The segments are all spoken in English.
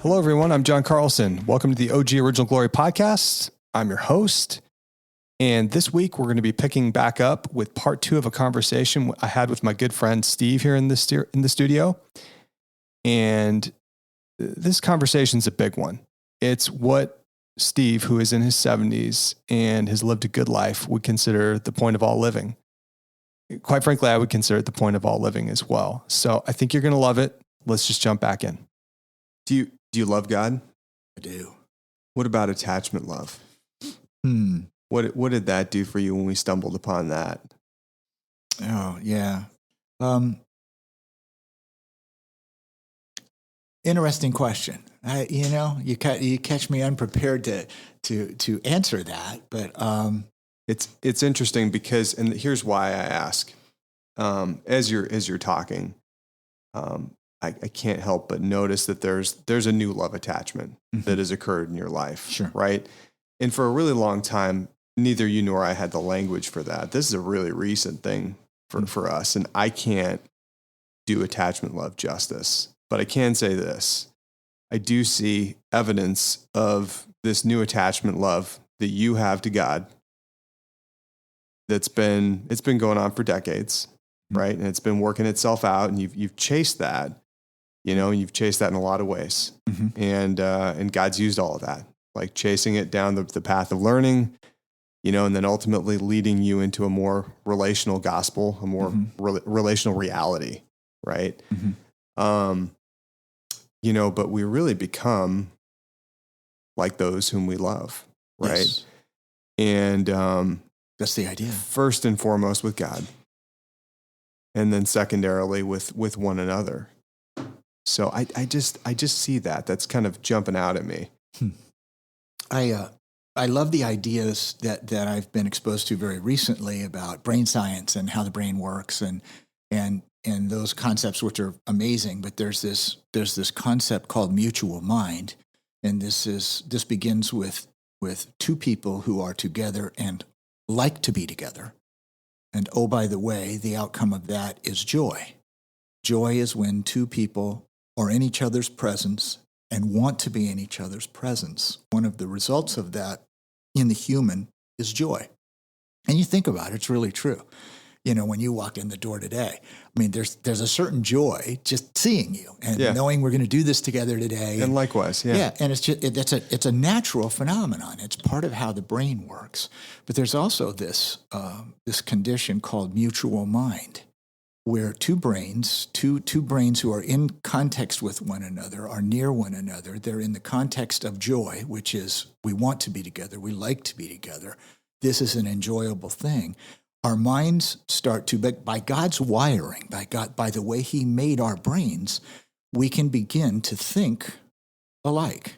Hello, everyone. I'm John Carlson. Welcome to the OG Original Glory podcast. I'm your host. And this week, we're going to be picking back up with part 2 of a conversation I had with my good friend Steve here in the studio. And this conversation is a big one. It's what Steve, who is in his 70s and has lived a good life, would consider the point of all living. Quite frankly, I would consider it the point of all living as well. So I think you're going to love it. Let's just jump back in. Do you love God? I do. What about attachment love? What did that do for you when we stumbled upon that? Oh, yeah. Interesting question. You catch me unprepared to answer that, but it's interesting because, and here's why I ask. As you're talking, I can't help but notice that there's a new love attachment that has occurred in your life, Sure. Right? And for a really long time, neither you nor I had the language for that. This is a really recent thing for us, and I can't do attachment love justice. But I can say this. I do see evidence of this new attachment love that you have to God it's been going on for decades, right? And it's been working itself out, and you've chased that, and you've chased that in a lot of ways. And God's used all of that, like chasing it down the path of learning, and then ultimately leading you into a more relational gospel, a more relational reality, right? But we really become like those whom we love, right? Yes. And That's the idea. First and foremost with God, and then secondarily with one another. So I just see that. That's kind of jumping out at me. I love the ideas that I've been exposed to very recently about brain science and how the brain works and those concepts, which are amazing. But there's this concept called mutual mind, and this begins with two people who are together and like to be together. And oh, by the way, the outcome of that is joy. Joy is when two people are in each other's presence and want to be in each other's presence. One of the results of that in the human is joy. And you think about it, it's really true. When you walked in the door today, I mean, there's a certain joy just seeing you and knowing we're going to do this together today. And likewise, yeah. And it's a natural phenomenon. It's part of how the brain works. But there's also this condition called mutual mind, where two brains who are in context with one another, are near one another. They're in the context of joy, which is we want to be together, we like to be together. This is an enjoyable thing. Our minds start to, by God's wiring, by the way He made our brains, we can begin to think alike,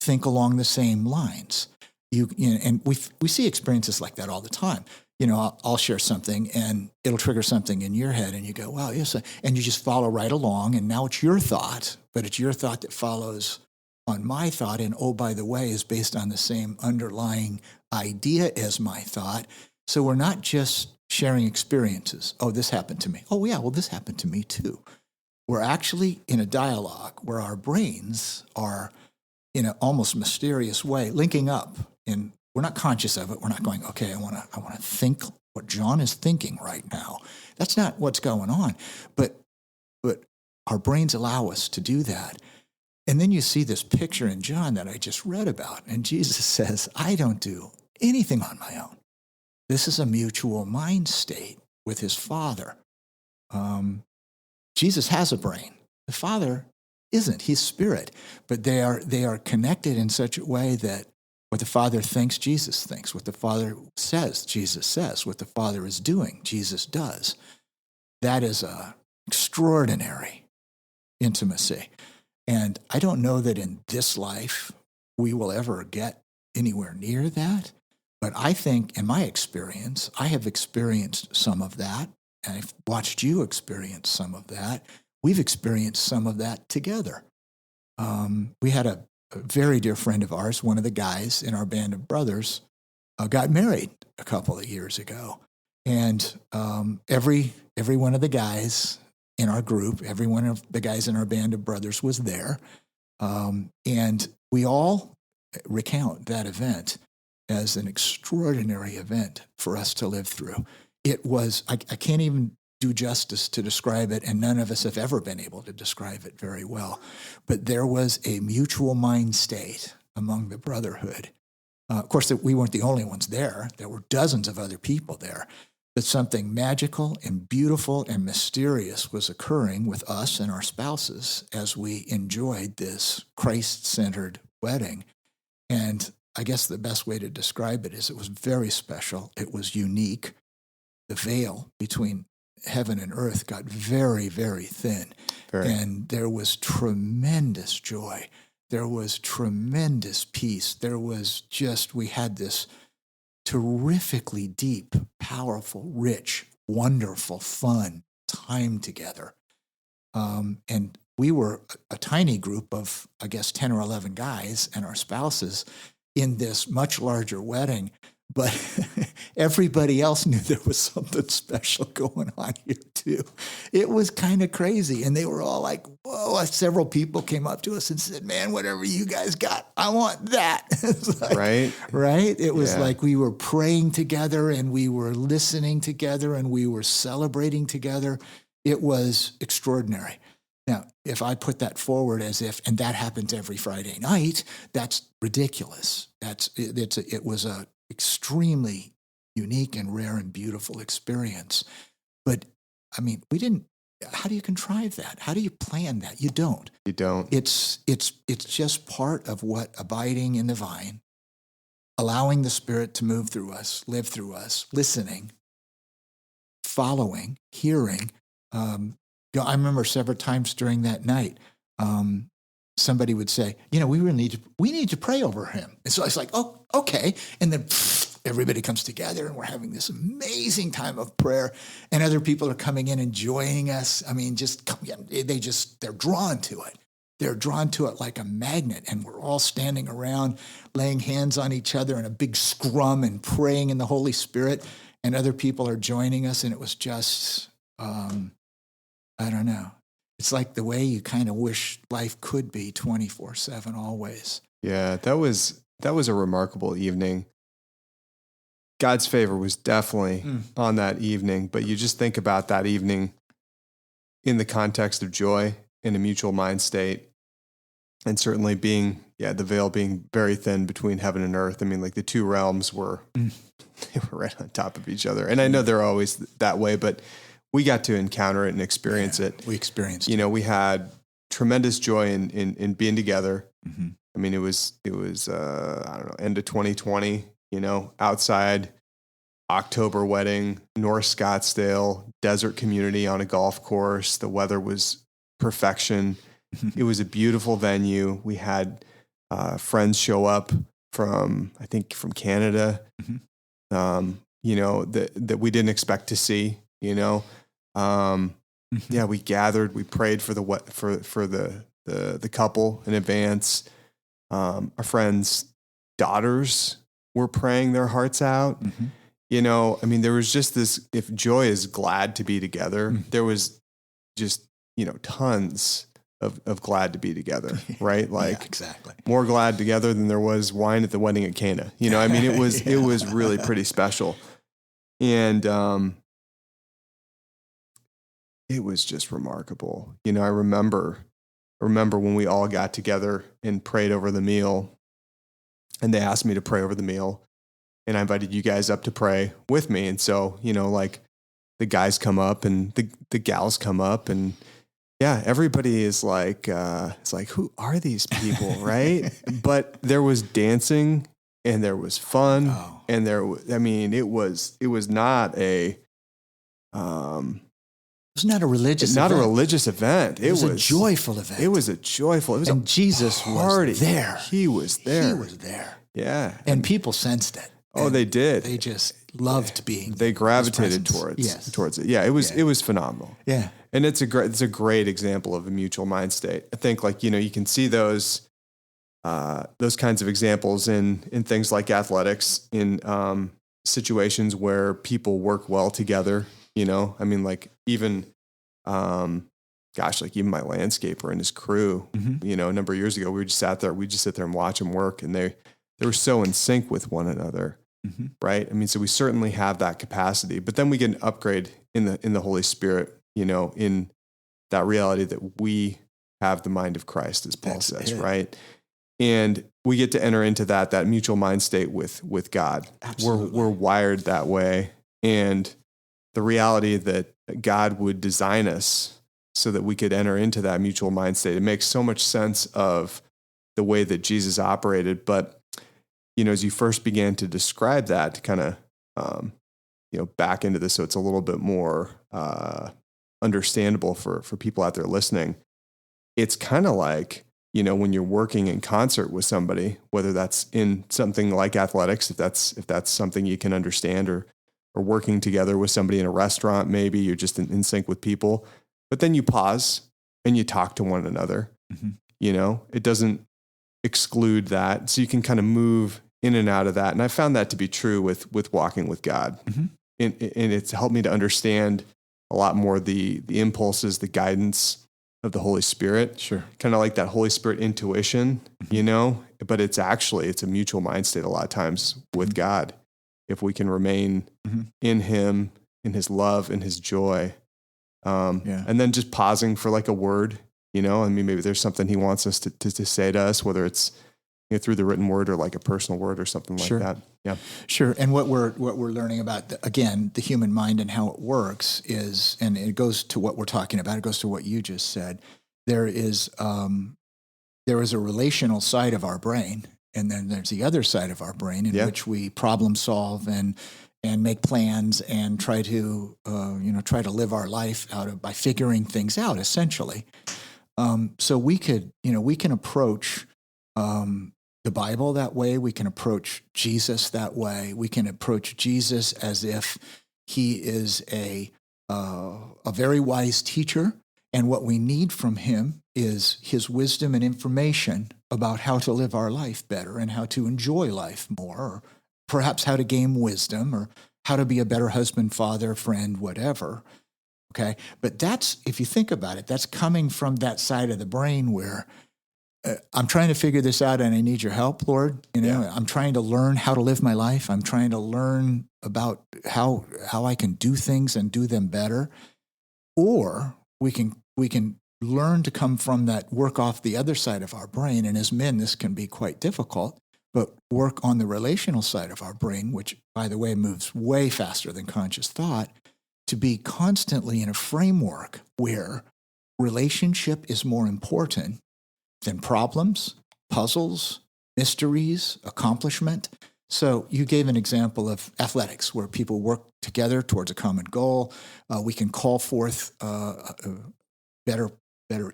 think along the same lines. And we see experiences like that all the time. I'll share something and it'll trigger something in your head, and you go, "Wow, yes," and you just follow right along, and now it's your thought, but it's your thought that follows on my thought, and oh, by the way, is based on the same underlying idea as my thought. So we're not just sharing experiences. Oh, this happened to me. Oh, yeah, well, this happened to me too. We're actually in a dialogue where our brains are, in an almost mysterious way, linking up. And we're not conscious of it. We're not going, okay, I want to think what John is thinking right now. That's not what's going on. But our brains allow us to do that. And then you see this picture in John that I just read about. And Jesus says, I don't do anything on my own. This is a mutual mind state with his Father. Jesus has a brain. The Father isn't. He's spirit. But they are connected in such a way that what the Father thinks, Jesus thinks. What the Father says, Jesus says. What the Father is doing, Jesus does. That is an extraordinary intimacy. And I don't know that in this life we will ever get anywhere near that. But I think, in my experience, I have experienced some of that, and I've watched you experience some of that. We've experienced some of that together. We had a very dear friend of ours, one of the guys in our band of brothers, got married a couple of years ago. And every one of the guys in our group, every one of the guys in our band of brothers was there. And we all recount that event as an extraordinary event for us to live through. It was, I can't even do justice to describe it, and none of us have ever been able to describe it very well. But there was a mutual mind state among the brotherhood. Of course, we weren't the only ones there. There were dozens of other people there. But something magical and beautiful and mysterious was occurring with us and our spouses as we enjoyed this Christ-centered wedding. And I guess the best way to describe it is it was very special. It was unique. The veil between heaven and earth got very, very thin. And there was tremendous joy. There was tremendous peace. There was we had this terrifically deep, powerful, rich, wonderful, fun time together. And we were a tiny group of, I guess, 10 or 11 guys and our spouses in this much larger wedding. But everybody else knew there was something special going on here, too. It was kind of crazy. And they were all like, whoa. Several people came up to us and said, man, whatever you guys got, I want that. Like, right? It was like we were praying together and we were listening together and we were celebrating together. It was extraordinary. Now, if I put that forward as if, and that happens every Friday night, that's ridiculous. It was a extremely unique and rare and beautiful experience. But I mean, how do you contrive that? How do you plan that? You don't. You don't. It's just part of what abiding in the vine, allowing the Spirit to move through us, live through us, listening, following, hearing. I remember several times during that night, somebody would say, we need to pray over him. And so I was like, oh, okay. And then everybody comes together and we're having this amazing time of prayer and other people are coming in and joining us. I mean, they're drawn to it. They're drawn to it like a magnet. And we're all standing around laying hands on each other in a big scrum and praying in the Holy Spirit. And other people are joining us. And it was just, I don't know. It's like the way you kind of wish life could be 24/7 always. Yeah, that was a remarkable evening. God's favor was definitely on that evening, but you just think about that evening in the context of joy in a mutual mind state, and certainly the veil being very thin between heaven and earth. I mean, like the two realms were they were right on top of each other. And I know they're always that way, but we got to encounter it and experience it. We experienced it. We had tremendous joy in being together. Mm-hmm. I mean, it was I don't know, end of 2020, outside, October wedding, North Scottsdale, desert community on a golf course. The weather was perfection. It was a beautiful venue. We had friends show up from Canada, that we didn't expect to see, we gathered, we prayed for the couple in advance. Our friends' daughters were praying their hearts out. There was just this, if joy is glad to be together, there was just, tons of glad to be together, right? Like exactly. More glad together than there was wine at the wedding at Cana. It was really pretty special. And, it was just remarkable. I remember when we all got together and prayed over the meal, and they asked me to pray over the meal, and I invited you guys up to pray with me. And so, the guys come up and the gals come up, and everybody is like, it's like, who are these people? Right. But there was dancing and there was fun. Oh. And it was not a, it's not a religious event. Not a religious event. It was a joyful event. It was a Jesus party. Was there. He was there. He was there. Yeah. And people sensed it. Oh, they did. They just loved being. They gravitated towards it. Yeah, it was phenomenal. Yeah. And it's a great example of a mutual mind state. I think you can see those kinds of examples in things like athletics, in situations where people work well together. Even gosh, like even my landscaper and his crew, Mm-hmm. a number of years ago, we just sit there and watch them work, and they were so in sync with one another. Mm-hmm. Right. I mean, so we certainly have that capacity, but then we get an upgrade in the Holy Spirit, in that reality that we have the mind of Christ, as Paul That's says, it. right? And we get to enter into that mutual mind state with God. Absolutely. We're wired that way. And the reality that God would design us so that we could enter into that mutual mind state, it makes so much sense of the way that Jesus operated. But, as you first began to describe that, to kind of, back into this so it's a little bit more understandable for people out there listening, it's kind of like, when you're working in concert with somebody, whether that's in something like athletics, if that's something you can understand, or working together with somebody in a restaurant, maybe you're just in sync with people, but then you pause and you talk to one another. Mm-hmm. It doesn't exclude that. So you can kind of move in and out of that. And I found that to be true with walking with God. Mm-hmm. And it's helped me to understand a lot more the impulses, the guidance of the Holy Spirit. Sure. Kind of like that Holy Spirit intuition, but it's a mutual mind state a lot of times with God. If we can remain in him, in his love, in his joy. And then just pausing for like a word, maybe there's something he wants us to say to us, whether it's through the written word or like a personal word or something like that. Yeah. Sure. And what we're learning about, again, the human mind and how it works is, and it goes to what we're talking about, it goes to what you just said. There is a relational side of our brain, and then there's the other side of our brain in which we problem solve and make plans and try to live our life by figuring things out, essentially. So we can approach the Bible that way. We can approach Jesus that way. We can approach Jesus as if he is a very wise teacher, and what we need from him is his wisdom and information about how to live our life better and how to enjoy life more, or perhaps how to gain wisdom, or how to be a better husband, father, friend, whatever. Okay, but that's, if you think about it, that's coming from that side of the brain where I'm trying to figure this out and I need your help, Lord. I'm trying to learn how to live my life. I'm trying to learn about how I can do things and do them better. Or we can learn to come from that, work off the other side of our brain. And as men, this can be quite difficult, but work on the relational side of our brain, which, by the way, moves way faster than conscious thought, to be constantly in a framework where relationship is more important than problems, puzzles, mysteries, accomplishment. So you gave an example of athletics where people work together towards a common goal. We can call forth better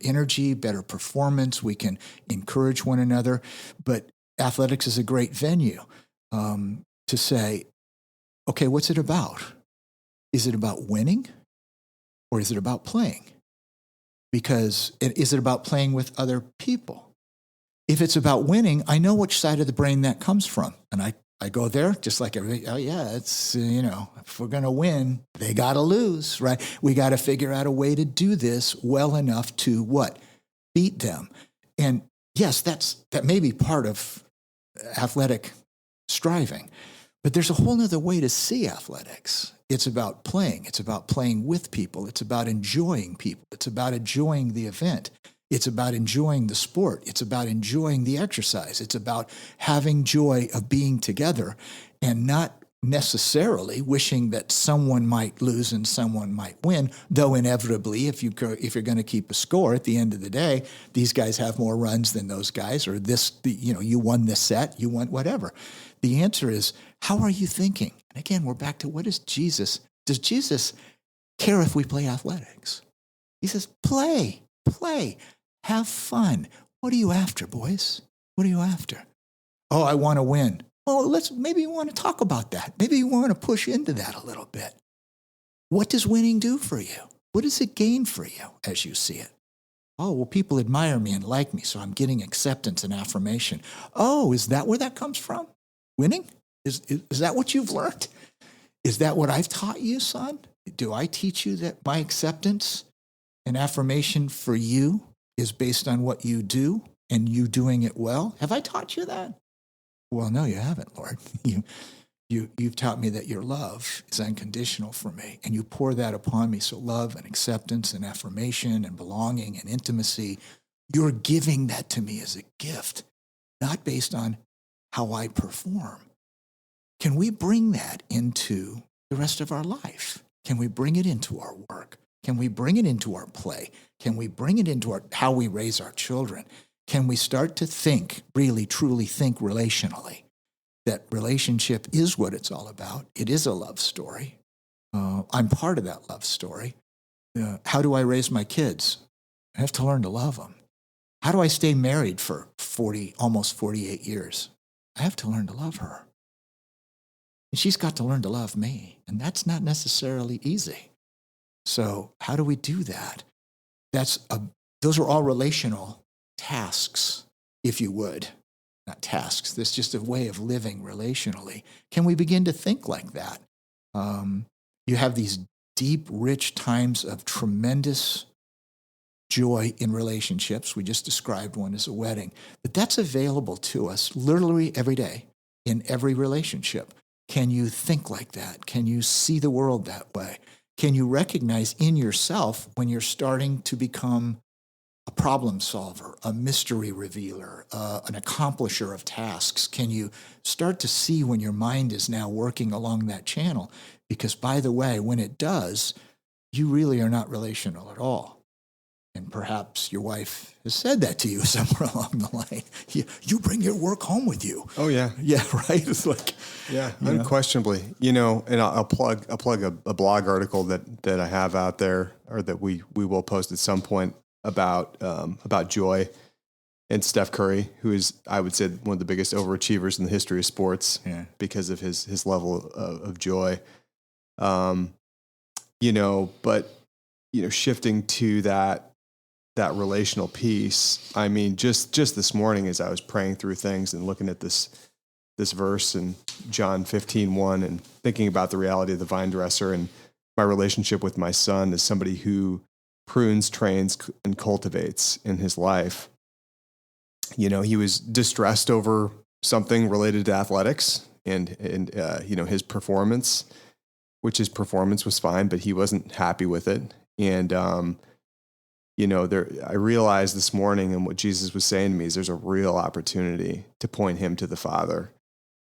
energy, better performance. We can encourage one another. But athletics is a great venue to say, okay, what's it about? Is it about winning, or is it about playing? Because is it about playing with other people? If it's about winning, I know which side of the brain that comes from. And I go there just like everybody. Oh, yeah, it's, if we're going to win, they got to lose, right? We got to figure out a way to do this well enough to what? Beat them. And yes, that may be part of athletic striving. But there's a whole other way to see athletics. It's about playing. It's about playing with people. It's about enjoying people. It's about enjoying the event. It's about enjoying the sport. It's about enjoying the exercise. It's about having joy of being together and not necessarily wishing that someone might lose and someone might win, though inevitably, if you're going to keep a score at the end of the day, these guys have more runs than those guys, or you won this set, you won whatever. The answer is, how are you thinking? And again, we're back to what is Jesus? Does Jesus care if we play athletics? He says, play, have fun. What are you after, boys? What are you after? Oh, I want to win. Oh, maybe you want to talk about that. Maybe you want to push into that a little bit. What does winning do for you? What does it gain for you as you see it? Oh, well, people admire me and like me, so I'm getting acceptance and affirmation. Oh, is that where that comes from? Winning? Is that what you've learned? Is that what I've taught you, son? Do I teach you that my acceptance An affirmation for you is based on what you do and you doing it well. Have I taught you that? Well, no, you haven't, Lord. You've taught me that your love is unconditional for me, and you pour that upon me. So love and acceptance and affirmation and belonging and intimacy, you're giving that to me as a gift, not based on how I perform. Can we bring that into the rest of our life? Can we bring it into our work? Can we bring it into our play? Can we bring it into how we raise our children? Can we start to think, really, truly think relationally? That relationship is what it's all about. It is a love story. I'm part of that love story. How do I raise my kids? I have to learn to love them. How do I stay married for almost 48 years? I have to learn to love her. And she's got to learn to love me. And that's not necessarily easy. So how do we do that? Those are all relational tasks, if you would. Not tasks. That's just a way of living relationally. Can we begin to think like that? You have these deep, rich times of tremendous joy in relationships. We just described one as a wedding. But that's available to us literally every day in every relationship. Can you think like that? Can you see the world that way? Can you recognize in yourself when you're starting to become a problem solver, a mystery revealer, an accomplisher of tasks? Can you start to see when your mind is now working along that channel? Because, by the way, when it does, you really are not relational at all. And perhaps your wife has said that to you somewhere along the line. You bring your work home with you. Oh, yeah. Yeah, right? It's like... Yeah, unquestionably. And I'll plug a blog article that I have out there, or that we will post at some point, about joy, and Steph Curry, who is, I would say, one of the biggest overachievers in the history of sports, because of his level of joy. Shifting to that relational piece. I mean, just this morning, as I was praying through things and looking at this verse in John 15:1, and thinking about the reality of the vine dresser and my relationship with my son as somebody who prunes, trains, and cultivates in his life. He was distressed over something related to athletics and his performance, which his performance was fine, but he wasn't happy with it. And, I realized this morning, and what Jesus was saying to me is there's a real opportunity to point him to the Father,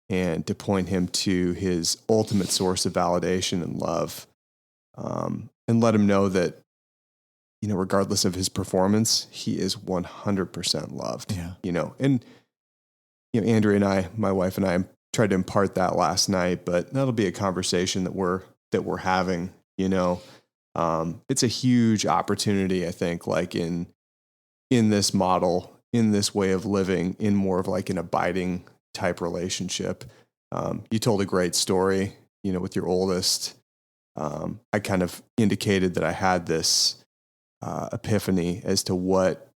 and to point him to his ultimate source of validation and love, and let him know that, regardless of his performance, he is 100% loved. Yeah. And Andrea and I, my wife and I, tried to impart that last night, but that'll be a conversation that we're having. It's a huge opportunity, I think, like in this model, in this way of living, in more of like an abiding type relationship. You told a great story, with your oldest. I kind of indicated that I had this epiphany as to what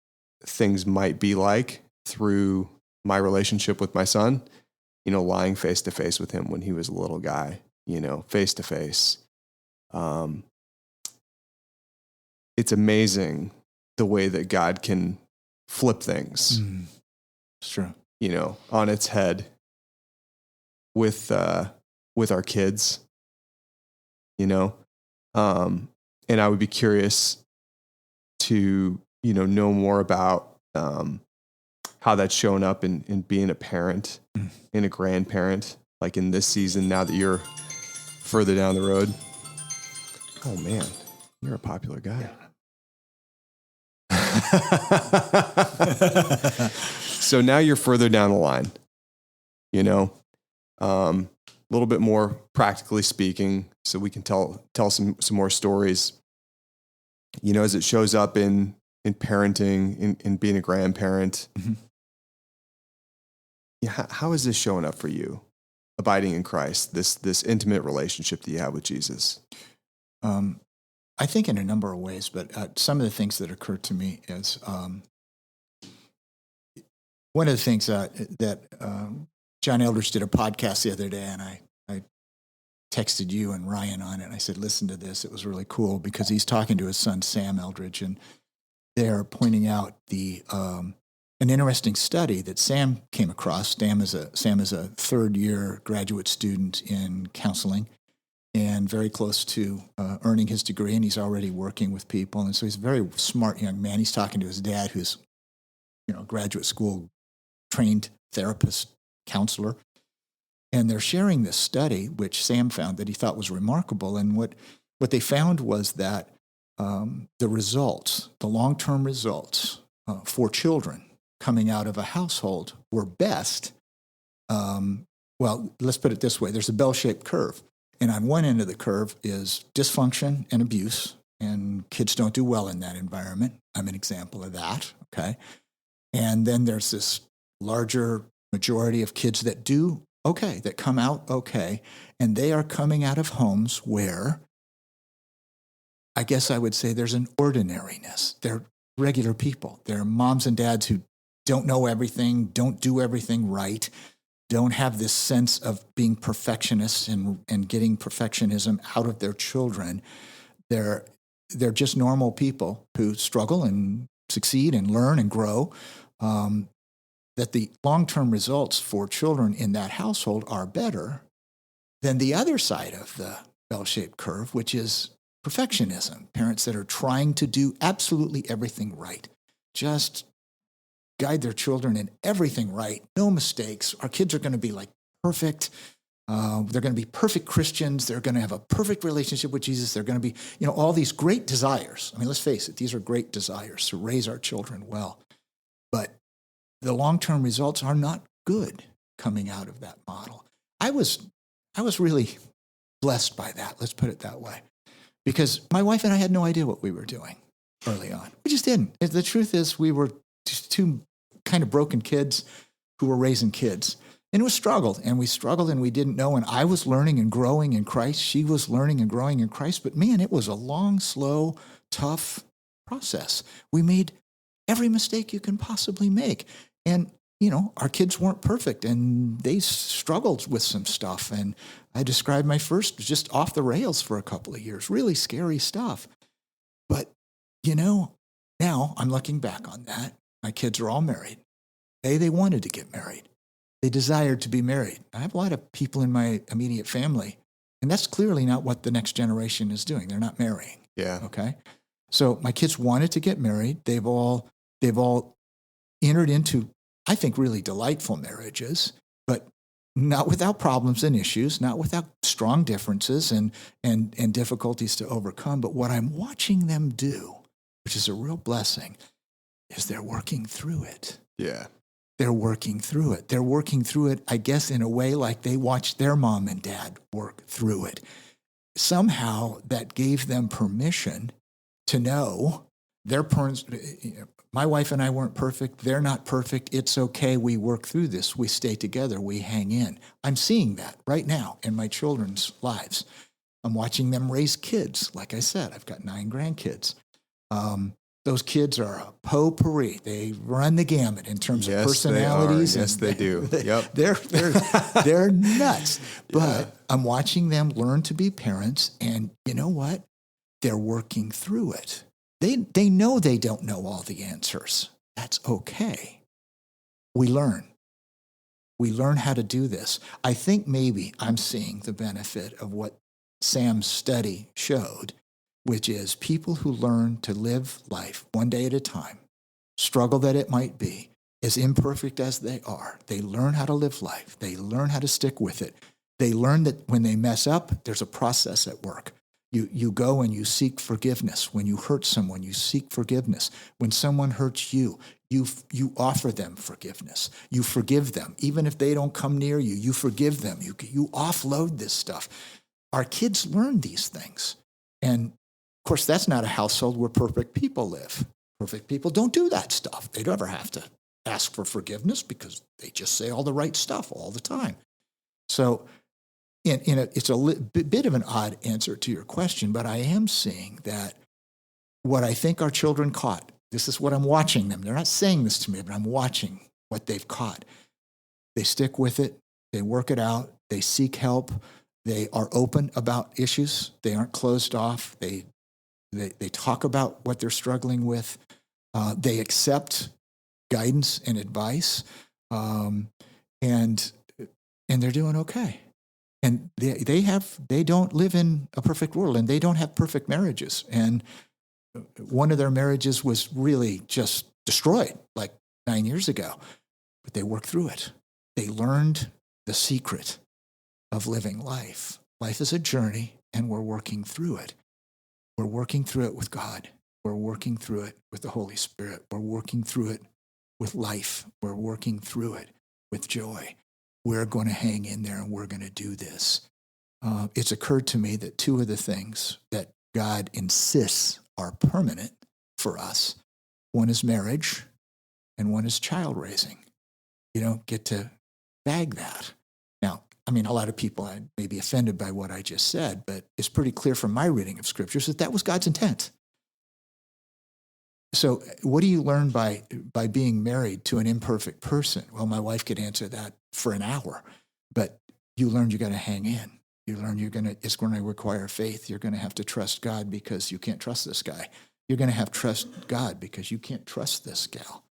things might be like through my relationship with my son, lying face to face with him when he was a little guy, face to face. It's amazing the way that God can flip things. It's true. On its head with our kids, and I would be curious to, know more about how that's shown up in being a parent and a grandparent, like in this season, now that you're further down the road. Oh man, you're a popular guy. So now you're further down the line, a little bit more practically speaking, so we can tell some more stories, as it shows up in parenting, in being a grandparent. Mm-hmm. Yeah, how is this showing up for you, abiding in Christ, this intimate relationship that you have with Jesus? I think in a number of ways, but some of the things that occur to me is one of the things that John Eldredge did a podcast the other day, and I texted you and Ryan on it. And I said, listen to this. It was really cool because he's talking to his son, Sam Eldredge, and they're pointing out an interesting study that Sam came across. Sam is a third-year graduate student in counseling and very close to earning his degree, and he's already working with people. And so he's a very smart young man. He's talking to his dad, who's graduate school trained therapist, counselor. And they're sharing this study, which Sam found that he thought was remarkable. And what they found was that the results, the long-term results for children coming out of a household were best. Well, let's put it this way. There's a bell-shaped curve. And on one end of the curve is dysfunction and abuse. And kids don't do well in that environment. I'm an example of that, okay? And then there's this larger majority of kids that do okay, that come out okay. And they are coming out of homes where I guess I would say there's an ordinariness. They're regular people. They're moms and dads who don't know everything, don't do everything right, don't have this sense of being perfectionists and getting perfectionism out of their children. They're just normal people who struggle and succeed and learn and grow. That the long-term results for children in that household are better than the other side of the bell-shaped curve, which is perfectionism. Parents that are trying to do absolutely everything right, just guide their children in everything right, no mistakes. Our kids are going to be like perfect. They're going to be perfect Christians. They're going to have a perfect relationship with Jesus. They're going to be, all these great desires. I mean, let's face it, these are great desires to raise our children well. But the long-term results are not good coming out of that model. I was really blessed by that, let's put it that way, because my wife and I had no idea what we were doing early on. We just didn't. The truth is we were just two kind of broken kids who were raising kids. And it was struggled, and we didn't know. And I was learning and growing in Christ. She was learning and growing in Christ. But man, it was a long, slow, tough process. We made every mistake you can possibly make. And, our kids weren't perfect, and they struggled with some stuff. And I described my first just off the rails for a couple of years, really scary stuff. But, now I'm looking back on that. My kids are all married. They wanted to get married. They desired to be married. I have a lot of people in my immediate family, and that's clearly not what the next generation is doing. They're not marrying. Yeah. Okay. So my kids wanted to get married. They've all entered into, I think, really delightful marriages, but not without problems and issues, not without strong differences and difficulties to overcome. But what I'm watching them do, which is a real blessing, is they're working through it. Yeah. They're working through it. They're working through it, I guess, in a way like they watched their mom and dad work through it. Somehow that gave them permission to know their parents. My wife and I weren't perfect. They're not perfect. It's okay. We work through this. We stay together. We hang in. I'm seeing that right now in my children's lives. I'm watching them raise kids. Like I said, I've got 9 grandkids. Those kids are a potpourri. They run the gamut in terms of personalities. Yes, they do. Yep. They're nuts. But I'm watching them learn to be parents, and you know what? They're working through it. They know they don't know all the answers. That's okay. We learn. We learn how to do this. I think maybe I'm seeing the benefit of what Sam's study showed, which is people who learn to live life one day at a time, struggle that it might be, as imperfect as they are. They learn how to live life. They learn how to stick with it. They learn that when they mess up, there's a process at work. You go and you seek forgiveness. When you hurt someone, you seek forgiveness. When someone hurts you, you offer them forgiveness. You forgive them. Even if they don't come near you, you forgive them. You offload this stuff. Our kids learn these things. And of course, that's not a household where perfect people live. Perfect people don't do that stuff. They never have to ask for forgiveness because they just say all the right stuff all the time. So it's a bit of an odd answer to your question, but I am seeing that what I think our children caught, this is what I'm watching them. They're not saying this to me, but I'm watching what they've caught. They stick with it. They work it out. They seek help. They are open about issues. They aren't closed off. They talk about what they're struggling with. They accept guidance and advice, and they're doing okay. And they don't live in a perfect world, and they don't have perfect marriages. And one of their marriages was really just destroyed like 9 years ago, but they worked through it. They learned the secret of living life. Life is a journey, and we're working through it. We're working through it with God. We're working through it with the Holy Spirit. We're working through it with life. We're working through it with joy. We're going to hang in there, and we're going to do this. It's occurred to me that two of the things that God insists are permanent for us, one is marriage and one is child raising. You don't get to bag that. Now, I mean, a lot of people may be offended by what I just said, but it's pretty clear from my reading of scriptures that was God's intent. So what do you learn by being married to an imperfect person? Well, my wife could answer that for an hour, but you learn you got to hang in. You learn it's going to require faith. You're going to have to trust God because you can't trust this guy. You're going to have to trust God because you can't trust this gal.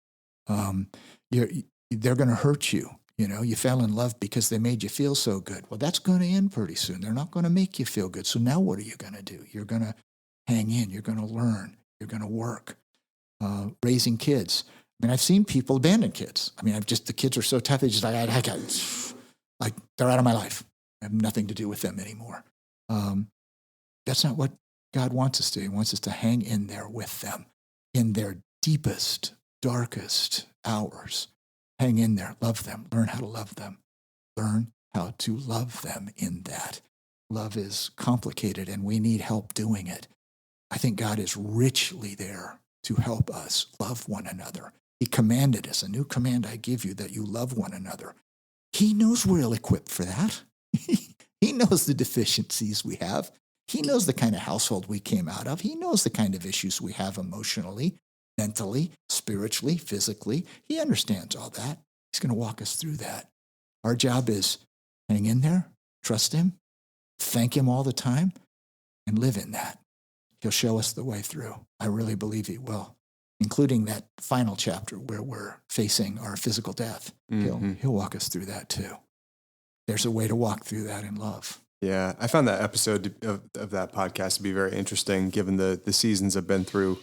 They're going to hurt you. You know, you fell in love because they made you feel so good. Well, that's going to end pretty soon. They're not going to make you feel good. So now what are you going to do? You're going to hang in. You're going to learn. You're going to work. Raising kids. I mean, I've seen people abandon kids. I mean, the kids are so tough. They just like they're out of my life. I have nothing to do with them anymore. That's not what God wants us to do. He wants us to hang in there with them in their deepest, darkest hours. Hang in there, love them, learn how to love them. Learn how to love them in that. Love is complicated, and we need help doing it. I think God is richly there to help us love one another. He commanded us, a new command I give you, that you love one another. He knows we're ill-equipped for that. He knows the deficiencies we have. He knows the kind of household we came out of. He knows the kind of issues we have emotionally, mentally, spiritually, physically. He understands all that. He's going to walk us through that. Our job is hang in there, trust him, thank him all the time, and live in that. He'll show us the way through. I really believe he will, including that final chapter where we're facing our physical death. Mm-hmm. He'll walk us through that too. There's a way to walk through that in love. Yeah, I found that episode of that podcast to be very interesting, given the seasons I've been through.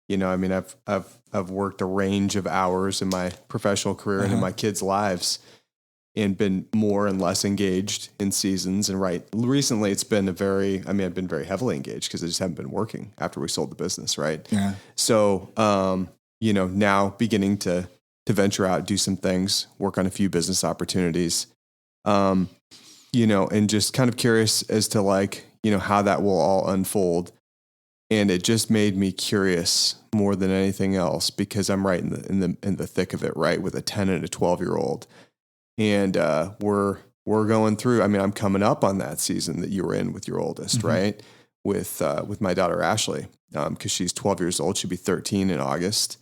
You know, I mean, I've worked a range of hours in my professional career and in my kids' lives, and been more and less engaged in seasons. And recently it's been I've been very heavily engaged because I just haven't been working after we sold the business. Right. Yeah. So, now beginning to venture out, do some things, work on a few business opportunities, and just kind of curious as to how that will all unfold. And it just made me curious more than anything else, because I'm right in the thick of it, right, with a 10 and a 12-year-old. And we're going through. I mean, I'm coming up on that season that you were in with your oldest, mm-hmm. right? With my daughter Ashley, because she's 12 years old. She'll be 13 in August.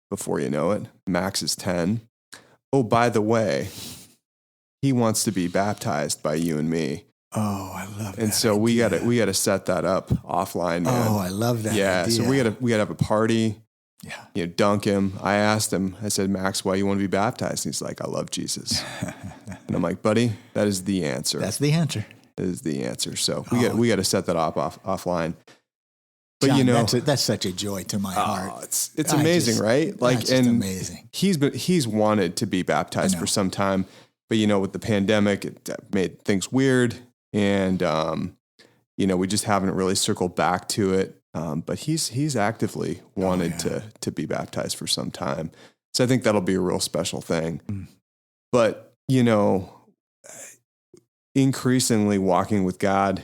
Before you know it, Max is 10. Oh, by the way, he wants to be baptized by you and me. Oh, I love that. And so we gotta set that up offline, man. Oh, I love that. Yeah, idea. So we gotta have a party. Yeah, dunk him. I asked him. I said, Max, why you want to be baptized? And he's like, I love Jesus. And I'm like, buddy, that is the answer. That's the answer. That is the answer. So we got to set that up offline. But John, that's such a joy to my heart. It's amazing, right? That's amazing. He's wanted to be baptized for some time, but with the pandemic, it made things weird, and we just haven't really circled back to it. But he's actively wanted to be baptized for some time. So I think that'll be a real special thing. Mm. But, increasingly walking with God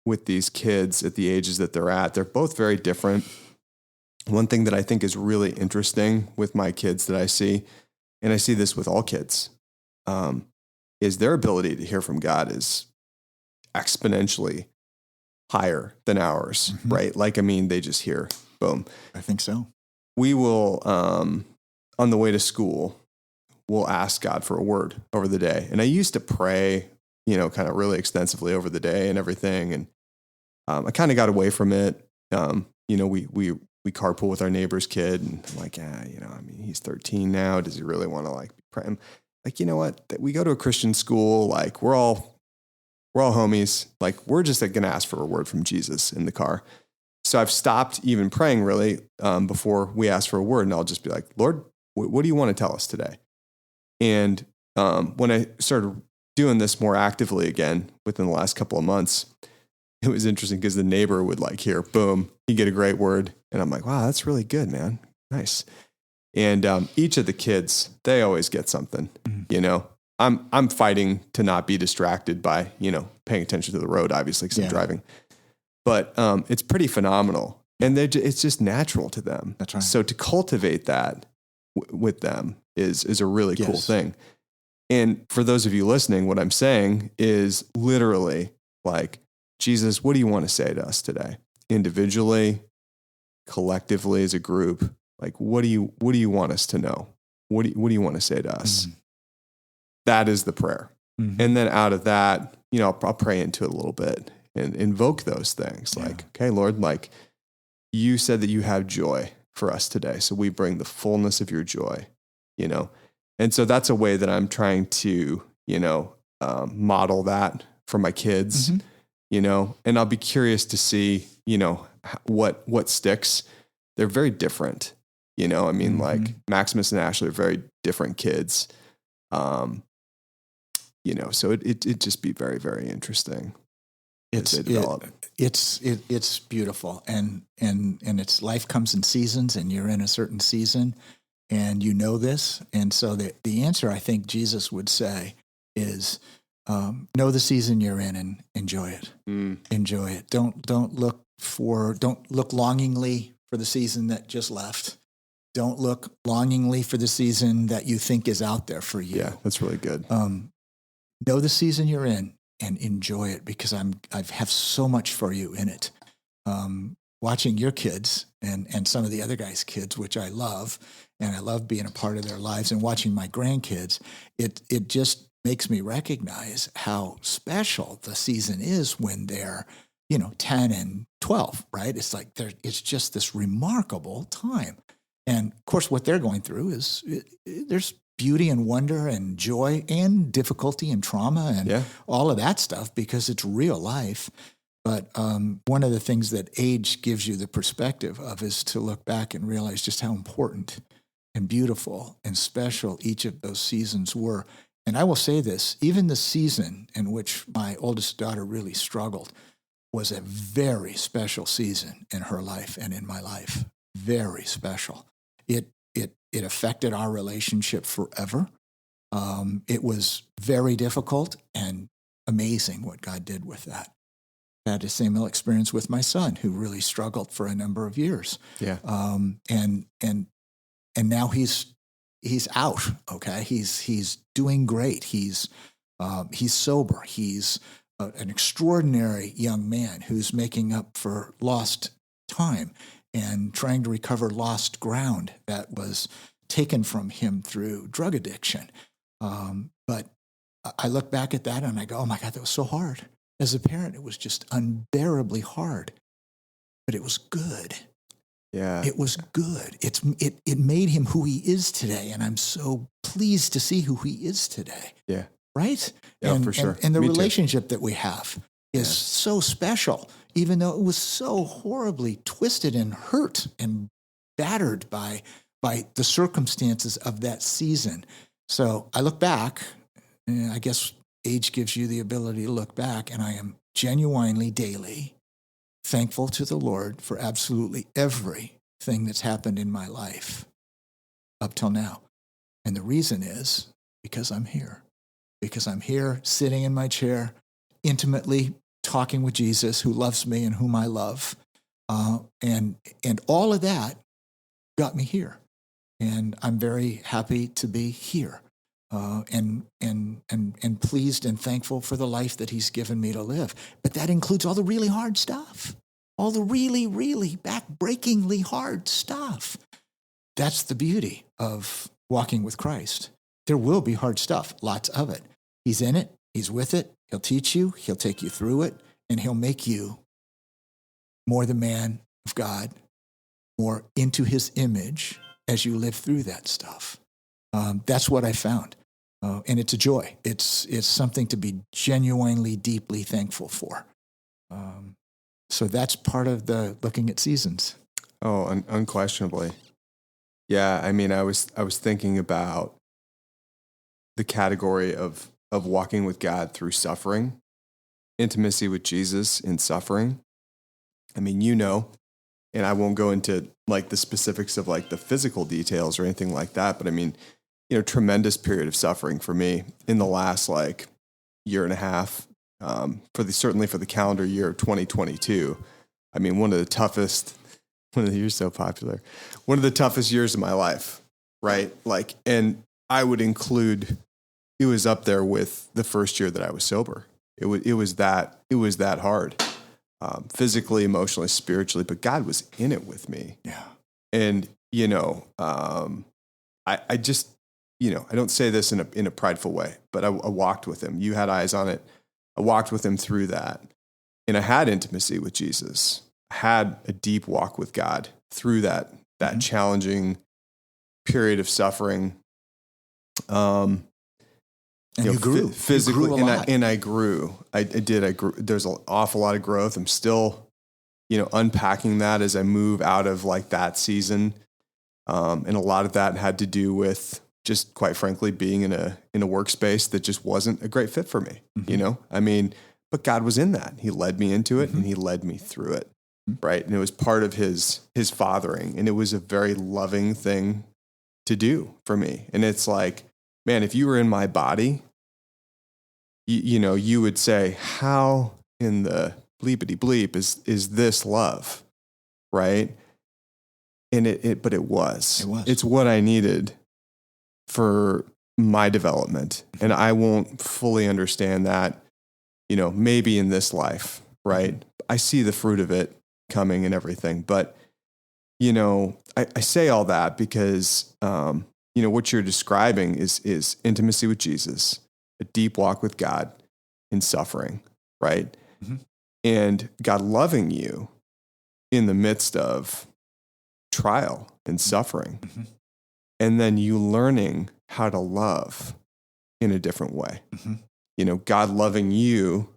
with these kids at the ages that they're both very different. One thing that I think is really interesting with my kids that I see, and I see this with all kids, is their ability to hear from God is exponentially higher than ours, mm-hmm. right? They just hear, boom. I think so. We will, on the way to school, we'll ask God for a word over the day. And I used to pray kind of really extensively over the day and everything. And I kind of got away from it. We carpool with our neighbor's kid, and I'm like, he's 13 now. Does he really want to like be praying? Like, you know what? We go to a Christian school. Like, we're all homies. Like, we're just going to ask for a word from Jesus in the car. So I've stopped even praying really before we ask for a word, and I'll just be like, Lord, what do you want to tell us today? And when I started doing this more actively again within the last couple of months, it was interesting because the neighbor would like hear, boom, he'd get a great word. And I'm like, wow, that's really good, man. Nice. And each of the kids, they always get something, I'm fighting to not be distracted by, paying attention to the road, obviously, because I'm driving. But it's pretty phenomenal. And it's just natural to them. That's right. So to cultivate that with them is a really cool thing. And for those of you listening, what I'm saying is literally like, Jesus, what do you want to say to us today? Individually, collectively, as a group, like, what do you want us to know? What do you want to say to us? Mm-hmm. That is the prayer. Mm-hmm. And then out of that, I'll pray into it a little bit and invoke those things. Like, okay, Lord, like you said that you have joy for us today. So we bring the fullness of your joy, And so that's a way that I'm trying to, model that for my kids, mm-hmm. And I'll be curious to see, what sticks. They're very different, mm-hmm. like Maximus and Ashley are very different kids. So it'd just be very, very interesting. It's beautiful. And it's life comes in seasons, and you're in a certain season and this. And so the answer I think Jesus would say is, know the season you're in and enjoy it. Enjoy it. Don't look longingly for the season that just left. Don't look longingly for the season that you think is out there for you. Yeah, that's really good. Know the season you're in and enjoy it, because I have so much for you in it. Watching your kids and some of the other guys' kids, which I love, and I love being a part of their lives, and watching my grandkids, it just makes me recognize how special the season is when they're 10 and 12, right? It's like it's just this remarkable time. And of course, what they're going through is there's beauty and wonder and joy and difficulty and trauma and all of that stuff, because it's real life. But one of the things that age gives you the perspective of is to look back and realize just how important and beautiful and special each of those seasons were. And I will say this, even the season in which my oldest daughter really struggled was a very special season in her life and in my life. Very special. It affected our relationship forever. It was very difficult and amazing what God did with that. I had the same experience with my son, who really struggled for a number of years. Yeah. And now he's out. Okay. He's doing great. He's sober. He's an extraordinary young man who's making up for lost time and trying to recover lost ground that was taken from him through drug addiction. But I look back at that and I go, oh my God, that was so hard. As a parent, it was just unbearably hard, but it was good. Yeah. It was good. It made him who he is today. And I'm so pleased to see who he is today. Yeah. Right? Yeah, for sure. And the Me relationship that we have is so special, even though it was so horribly twisted and hurt and battered by the circumstances of that season. So I look back, and I guess age gives you the ability to look back, and I am genuinely daily thankful to the Lord for absolutely everything that's happened in my life up till now. And the reason is because I'm here. Because I'm here sitting in my chair, intimately talking with Jesus, who loves me and whom I love. And all of that got me here. And I'm very happy to be here. And pleased and thankful for the life that he's given me to live. But that includes all the really hard stuff, all the really, really backbreakingly hard stuff. That's the beauty of walking with Christ. There will be hard stuff, lots of it. He's in it. He's with it. He'll teach you. He'll take you through it. And he'll make you more the man of God, more into his image as you live through that stuff. That's what I found. And it's a joy. It's something to be genuinely, deeply thankful for. So that's part of the looking at seasons. Oh, unquestionably. Yeah, I mean, I was thinking about the category of walking with God through suffering, intimacy with Jesus in suffering. I mean, and I won't go into like the specifics of like the physical details or anything like that, but I mean, tremendous period of suffering for me in the last like year and a half, certainly for the calendar year of 2022. I mean, you're so popular, one of the toughest years of my life, right? Like, and I would include, it was up there with the first year that I was sober. It was that hard, physically, emotionally, spiritually, but God was in it with me. Yeah. And, I just, I don't say this in a prideful way, but I walked with him. You had eyes on it. I walked with him through that. And I had intimacy with Jesus. I had a deep walk with God through that challenging period of suffering. And you grew physically, you grew a lot. and I grew. I did. I grew. There's an awful lot of growth. I'm still, unpacking that as I move out of like that season. And a lot of that had to do with just, quite frankly, being in a workspace that just wasn't a great fit for me. Mm-hmm. I mean, but God was in that. He led me into it, Mm-hmm. and he led me through it. Right. And it was part of his fathering, and it was a very loving thing to do for me. And it's like, man, if you were in my body, you would say, how in the bleepity bleep is this love? Right. And but it was. It's what I needed for my development. And I won't fully understand that, maybe in this life, right? I see the fruit of it coming and everything. But, I say all that because, what you're describing is intimacy with Jesus, a deep walk with God in suffering, right? Mm-hmm. And God loving you in the midst of trial and suffering. Mm-hmm. And then you learning how to love in a different way. Mm-hmm. God loving you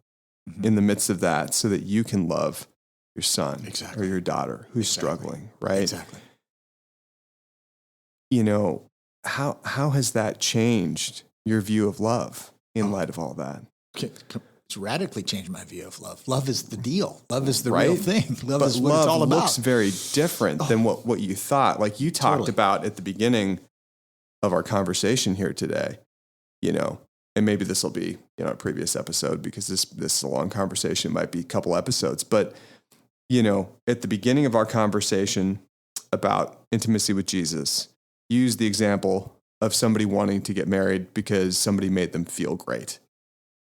Mm-hmm. in the midst of that so that you can love your son Exactly. or your daughter who's struggling, right? Exactly. How has that changed your view of love in light of all that? It's radically changed my view of love. Love is the deal. Love is the Right? real thing. Love But is what love it's all about. looks very different than what you thought. Like you talked Totally. about at the beginning of our conversation here today, and maybe this will be, a previous episode because this is a long conversation. It might be a couple episodes, but, at the beginning of our conversation about intimacy with Jesus, use the example of somebody wanting to get married because somebody made them feel great,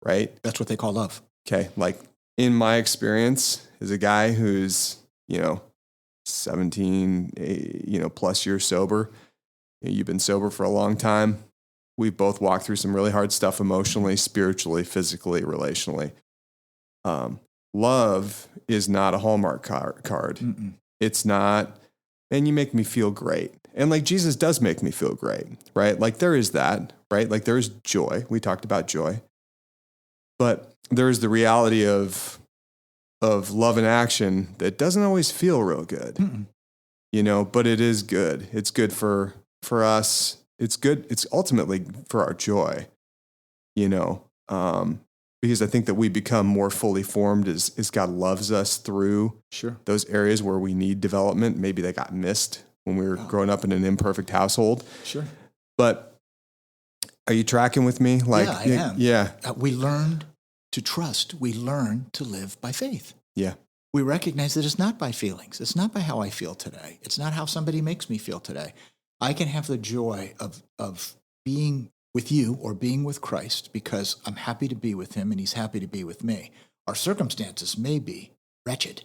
right? That's what they call love. Okay. Like in my experience as a guy who's, 17, plus years sober, you've been sober for a long time. We've both walked through some really hard stuff emotionally, spiritually, physically, relationally. Love is not a Hallmark card. Mm-mm. It's not, and you make me feel great. And like Jesus does make me feel great, right? Like there is that, right? Like there's joy. We talked about joy. But there's the reality of love in action that doesn't always feel real good, but it is good. It's good for us. It's good. It's ultimately for our joy, because I think that we become more fully formed as God loves us through those areas where we need development. Maybe they got missed when we were growing up in an imperfect household. Sure. But are you tracking with me? Like, yeah, I am. Yeah. We learned to trust. We learn to live by faith. Yeah. We recognize that it's not by feelings. It's not by how I feel today. It's not how somebody makes me feel today. I can have the joy of being with you or being with Christ because I'm happy to be with him and he's happy to be with me. Our circumstances may be wretched,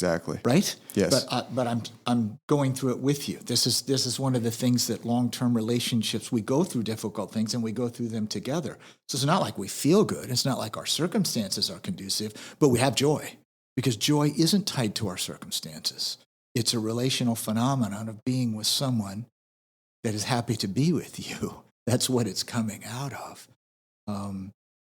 Exactly. Right? Yes. But I'm going through it with you. This is one of the things that long-term relationships, we go through difficult things and we go through them together. So it's not like we feel good. It's not like our circumstances are conducive, but we have joy, because joy isn't tied to our circumstances. It's a relational phenomenon of being with someone that is happy to be with you. That's what it's coming out of.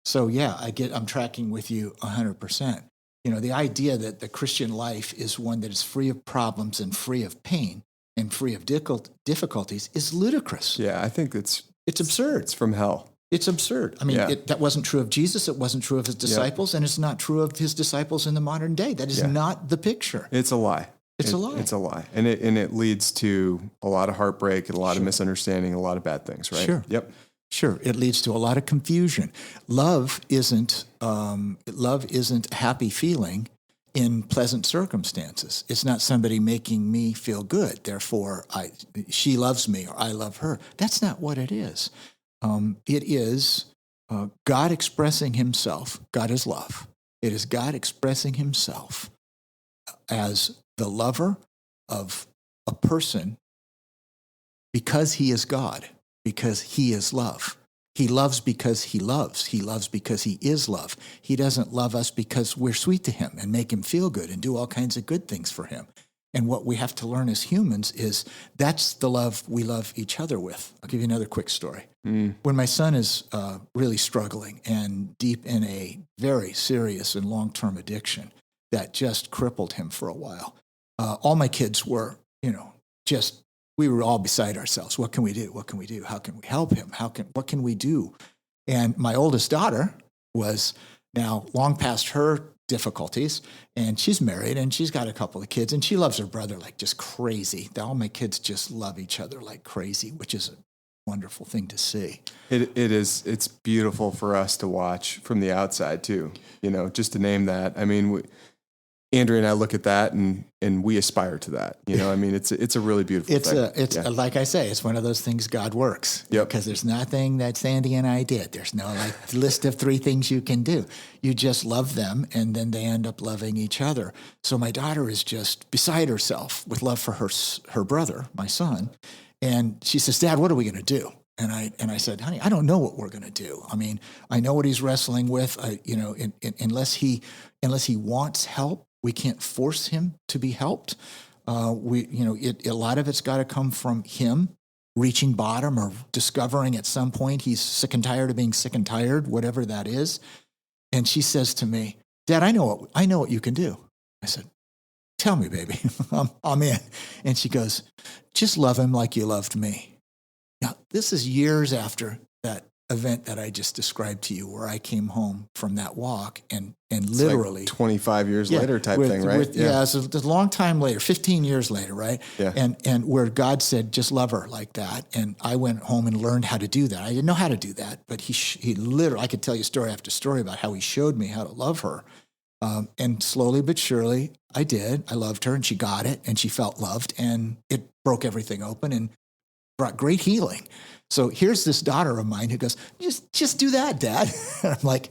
So yeah, I'm tracking with you 100%. The idea that the Christian life is one that is free of problems and free of pain and free of difficulties is ludicrous. Yeah, I think it's absurd. It's from hell. It's absurd. I mean, that wasn't true of Jesus. It wasn't true of his disciples, and it's not true of his disciples in the modern day. That is not the picture. It's a lie. It's a lie. It's a lie. And it leads to a lot of heartbreak and a lot of misunderstanding, a lot of bad things, right? Sure. Yep. Sure. It leads to a lot of confusion. Love isn't a happy feeling in pleasant circumstances. It's not somebody making me feel good. Therefore, she loves me or I love her. That's not what it is. It is God expressing himself. God is love. It is God expressing himself as the lover of a person because he is God, because he is love. He loves because he loves. He loves because he is love. He doesn't love us because we're sweet to him and make him feel good and do all kinds of good things for him. And what we have to learn as humans is that's the love we love each other with. I'll give you another quick story. When my son is really struggling and deep in a very serious and long-term addiction that just crippled him for a while, all my kids were, we were all beside ourselves. What can we do? What can we do? How can we help him? What can we do? And my oldest daughter was now long past her difficulties, and she's married, and she's got a couple of kids, and she loves her brother like just crazy. All my kids just love each other like crazy, which is a wonderful thing to see. It is. It's beautiful for us to watch from the outside too. Just to name that. I mean, Andrea and I look at that and we aspire to that. It's a really beautiful thing. Like I say, it's one of those things God works. Yep. Because there's nothing that Sandy and I did. There's no list of 3 things you can do. You just love them, and then they end up loving each other. So my daughter is just beside herself with love for her brother, my son. And she says, "Dad, what are we going to do?" And I said, "Honey, I don't know what we're going to do. I mean, I know what he's wrestling with. Unless he wants help, we can't force him to be helped. A lot of it's got to come from him reaching bottom or discovering at some point he's sick and tired of being sick and tired, whatever that is." And she says to me, "Dad, I know what you can do." I said, "Tell me, baby." I'm in. And she goes, "Just love him like you loved me." Now, this is years after that event that I just described to you, where I came home from that walk and literally like 25 years later type thing, right? It's a long time later, 15 years later, right? Yeah. And where God said, "Just love her like that." And I went home and learned how to do that. I didn't know how to do that, but he literally, I could tell you story after story about how he showed me how to love her. And slowly but surely, I did. I loved her, and she got it, and she felt loved, and it broke everything open and brought great healing. So here's this daughter of mine who goes, just do that, Dad. And I'm like,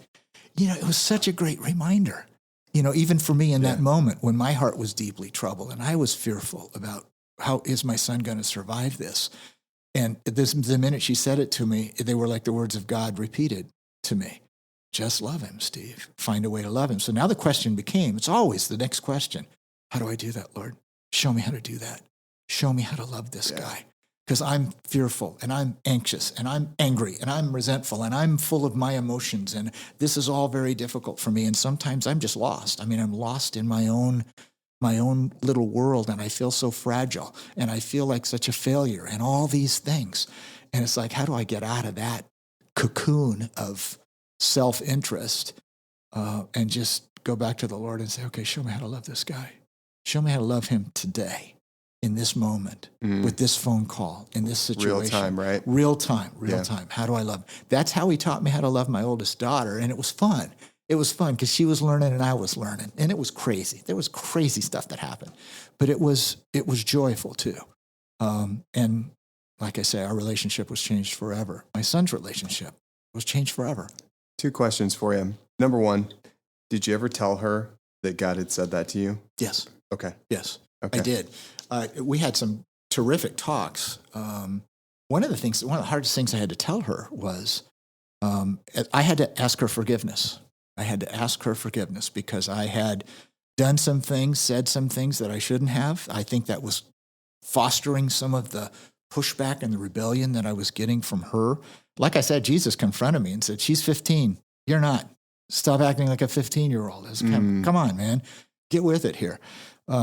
it was such a great reminder, even for me in that moment when my heart was deeply troubled and I was fearful about how is my son going to survive this. And the minute she said it to me, they were like the words of God repeated to me. Just love him, Steve. Find a way to love him. So now the question became, it's always the next question. How do I do that, Lord? Show me how to do that. Show me how to love this guy. Because I'm fearful and I'm anxious and I'm angry and I'm resentful and I'm full of my emotions. And this is all very difficult for me. And sometimes I'm just lost. I mean, I'm lost in my own little world, and I feel so fragile and I feel like such a failure and all these things. And it's like, how do I get out of that cocoon of self-interest and just go back to the Lord and say, okay, show me how to love this guy. Show me how to love him today, in this moment, with this phone call, in this situation. Real time, right? Real time. How do I love? That's how he taught me how to love my oldest daughter, and it was fun. It was fun because she was learning and I was learning, and it was crazy. There was crazy stuff that happened, but it was joyful too. And like I say, our relationship was changed forever. My son's relationship was changed forever. 2 questions for you. Number 1, did you ever tell her that God had said that to you? Yes. Okay. Yes, Okay. I did. We had some terrific talks. One of the hardest things I had to tell her was I had to ask her forgiveness. I had to ask her forgiveness because I had done some things, said some things that I shouldn't have. I think that was fostering some of the pushback and the rebellion that I was getting from her. Like I said, Jesus confronted me and said, she's 15. You're not. Stop acting like a 15-year-old. Come on, man. Get with it here.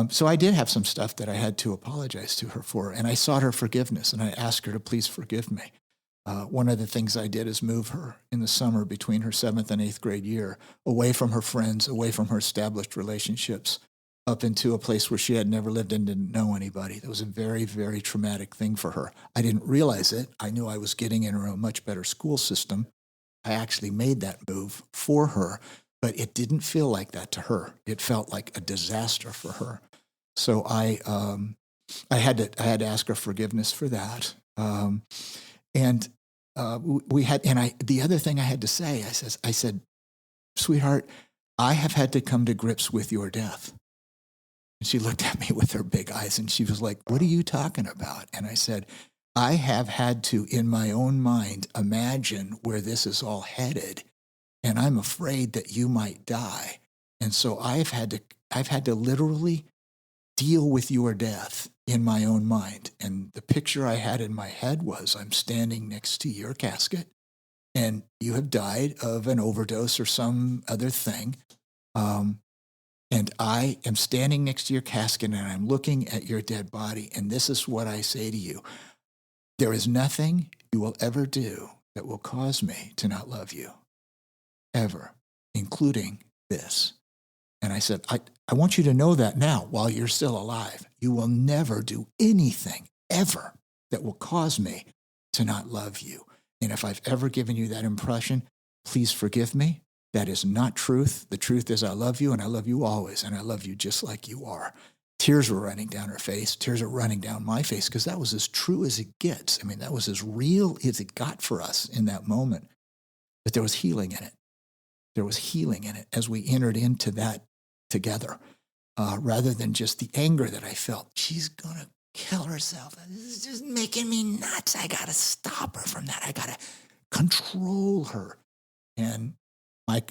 So I did have some stuff that I had to apologize to her for, and I sought her forgiveness, and I asked her to please forgive me. One of the things I did is move her in the summer between her 7th and 8th grade year, away from her friends, away from her established relationships, up into a place where she had never lived and didn't know anybody. That was a very, very traumatic thing for her. I didn't realize it. I knew I was getting in her a much better school system. I actually made that move for her, but it didn't feel like that to her. It felt like a disaster for her. So I had to ask her forgiveness for that. The other thing I had to say, I said, sweetheart, I have had to come to grips with your death. And she looked at me with her big eyes and she was like, what are you talking about? And I said, I have had to, in my own mind, imagine where this is all headed. And I'm afraid that you might die. And so I've had to literally deal with your death in my own mind. And the picture I had in my head was I'm standing next to your casket and you have died of an overdose or some other thing. And I am standing next to your casket and I'm looking at your dead body. And this is what I say to you. There is nothing you will ever do that will cause me to not love you, ever, including this. And I said, I want you to know that now while you're still alive. You will never do anything, ever, that will cause me to not love you. And if I've ever given you that impression, please forgive me. That is not truth. The truth is I love you and I love you always. And I love you just like you are. Tears were running down her face. Tears are running down my face because that was as true as it gets. I mean, that was as real as it got for us in that moment. But there was healing in it. There was healing in it as we entered into that together, rather than just the anger that I felt. She's going to kill herself. This is just making me nuts. I got to stop her from that. I got to control her. And my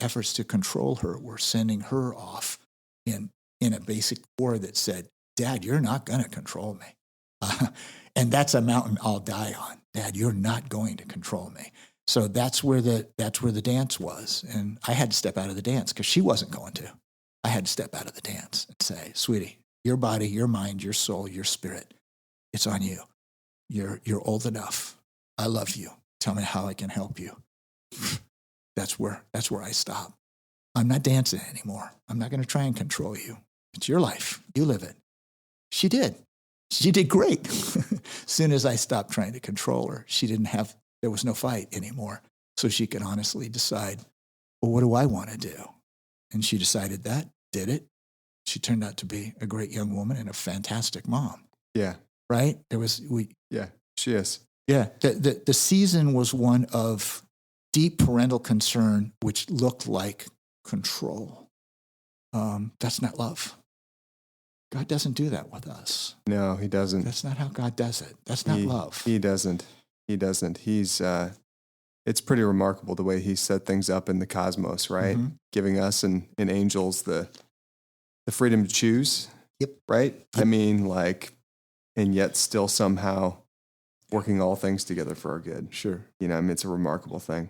efforts to control her were sending her off in a basic war that said, Dad, you're not going to control me. And that's a mountain I'll die on. Dad, you're not going to control me. So that's where the dance was. And I had to step out of the dance because she wasn't going to. I had to step out of the dance and say, sweetie, your body, your mind, your soul, your spirit, it's on you. You're old enough. I love you. Tell me how I can help you. That's where I stop. I'm not dancing anymore. I'm not going to try and control you. It's your life. You live it. She did. She did great. As soon as I stopped trying to control her, there was no fight anymore. So she could honestly decide, well, what do I want to do? And she decided that, did it. She turned out to be a great young woman and a fantastic mom. Yeah. Right? Yeah, she is. Yeah. The season was one of deep parental concern, which looked like control. That's not love. God doesn't do that with us. No, he doesn't. That's not how God does it. That's not love. He doesn't. He's, it's pretty remarkable the way he set things up in the cosmos, right? Mm-hmm. Giving us and angels the freedom to choose. Yep. Right? Yep. I mean, and yet still somehow working all things together for our good. Sure. I mean, it's a remarkable thing.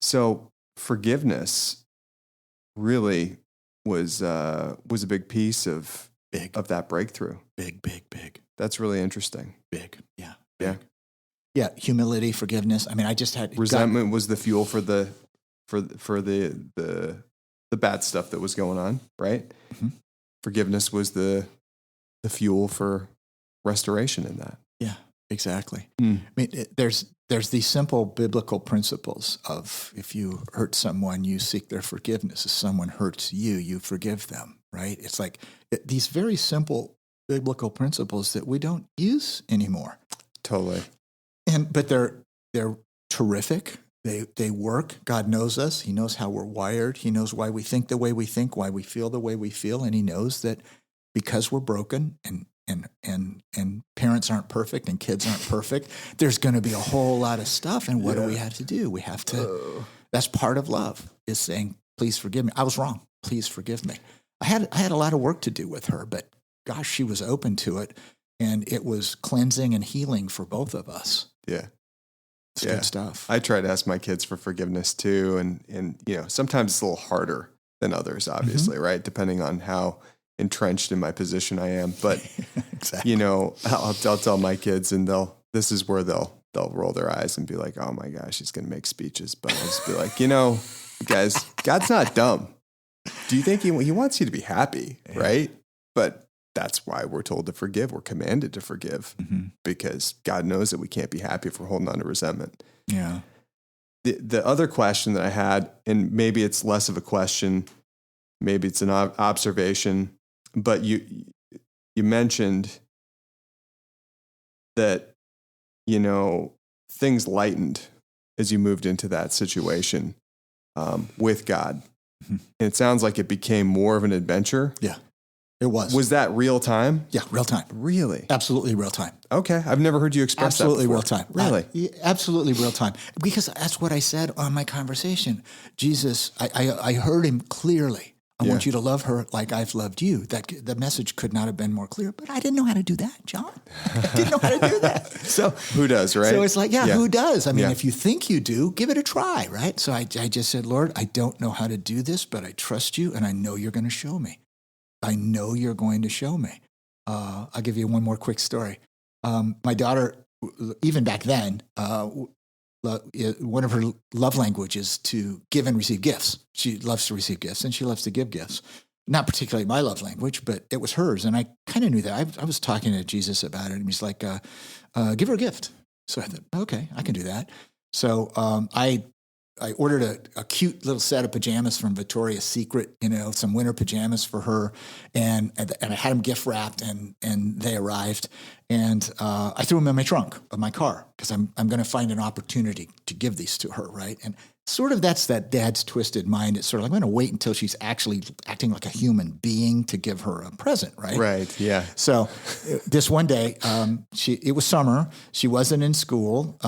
So forgiveness really was a big piece of that breakthrough. Big. That's really interesting. Big. Yeah. Big. Yeah. Yeah. Humility, forgiveness. I mean, I just had resentment was the fuel for the bad stuff that was going on, right? Mm-hmm. Forgiveness was the fuel for restoration in that. Yeah, exactly. I mean, there's these simple biblical principles of if you hurt someone, you seek their forgiveness. If someone hurts you, you forgive them, right? It's like these very simple biblical principles that we don't use anymore. Totally. But they're terrific They work. God knows us. He knows how we're wired. He knows why we think the way we think, why we feel the way we feel, and he knows that because we're broken and parents aren't perfect and kids aren't perfect, there's going to be a whole lot of stuff. And what do we have to do? We have to. That's part of love, is saying, "Please forgive me. I was wrong. Please forgive me." I had a lot of work to do with her, but gosh, she was open to it, and it was cleansing and healing for both of us. Yeah. It's good stuff. I try to ask my kids for forgiveness too. And sometimes it's a little harder than others, obviously, right? Depending on how entrenched in my position I am. But, Exactly. I'll tell my kids, and this is where they'll roll their eyes and be like, "Oh my gosh, he's going to make speeches." But I'll just be like, guys, God's not dumb. Do you think he wants you to be happy, right? But that's why we're told to forgive. We're commanded to forgive because God knows that we can't be happy if we're holding on to resentment. Yeah. The other question that I had, and maybe it's less of a question, maybe it's an observation, but you mentioned that, things lightened as you moved into that situation with God. And it sounds like it became more of an adventure. Yeah. It was. Was that real time? Yeah, real time. Really? Absolutely real time. Okay. I've never heard you express Absolutely that before. real time. Really? Absolutely real time. Because that's what I said on my conversation. Jesus, I heard him clearly. I want you to love her like I've loved you. The message could not have been more clear, but I didn't know how to do that, John. I didn't know how to do that. So who does, right? So it's like, who does? I mean, if you think you do, give it a try, right? So I just said, Lord, I don't know how to do this, but I trust you, and I know you're going to show me. I know you're going to show me. I'll give you one more quick story. My daughter, even back then, one of her love languages to give and receive gifts. She loves to receive gifts, and she loves to give gifts. Not particularly my love language, but it was hers. And I kind of knew that. I was talking to Jesus about it, and he's like, give her a gift. So I thought, okay, I can do that. So I ordered a cute little set of pajamas from Victoria's Secret, some winter pajamas for her, and I had them gift wrapped, and they arrived, and I threw them in my trunk of my car because I'm going to find an opportunity to give these to her, right? And sort of that's that dad's twisted mind. It's sort of like, I'm going to wait until she's actually acting like a human being to give her a present, right? Right, yeah. So this one day, it was summer. She wasn't in school.